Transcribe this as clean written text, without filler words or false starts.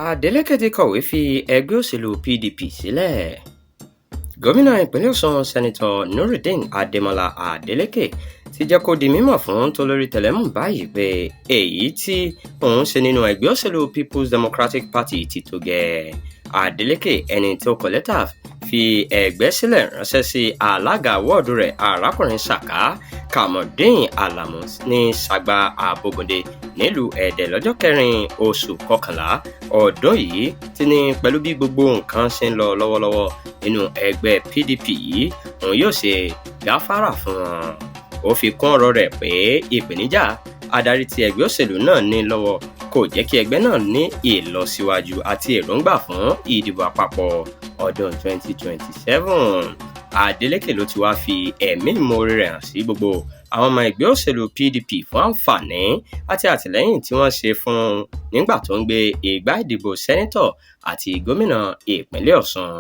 Adeleke ti kọ̀wé fi ẹgbẹ́ òṣèlú PDP sílẹ̀. Gómìnà ìpínlẹ̀ Ọ̀ṣun Sẹ́nitọ̀ Nurudeen Adémọ́lá Adeleke ti jẹ́ kó di mímọ̀ fún tolórí tẹlẹ́mù báyìí pé èyí tí òun ṣe nínú ẹgbẹ́ òṣèlú People's Democratic Party ti tó gẹ́. Adeleke, ẹni tó kọ lẹ́tà fi ẹgbẹ́ sílẹ̀ ránṣẹ́ sí alága wọ́ọ̀dù rẹ̀ arákùnrin Saka Kamaldeen Alamu ní Sagba Abogunde nílùú Ẹdẹ lọ́jọ́ 4 oṣù kọkànlá ọdún yìí ti ní pẹ̀lú bí gbogbo nǹkan ṣe ń lọ lọ́wọ́lọ́wọ́ nínú ẹgbẹ́ PDP yìí òun yóò ṣe gáfárà fún wọn. Ó fi kún ọ̀rọ̀ rẹ̀ pé ìpèníjà adarí tí ẹgbẹ́ òṣèlú náà ní lọ́wọ́ kò jẹ́ kí ẹgbẹ́ náà ní ìlọsíwájú àti èròǹgbà fún ìdìbò àpapọ̀ ọdún 2027. Adeleke ló ti wá fi ẹ̀mí ìmoore rẹ̀ hàn sí gbogbo àwọn ọmọ ẹgbẹ́ òṣèlú PDP fún àǹfààní àti àtìlẹ́yìn tí wọ́n ṣe fún un nígbà tó ń gbé igbá ìdìbò sẹ́nítọ̀ àti gómìnà ìpínlẹ̀ Ọ̀ṣun.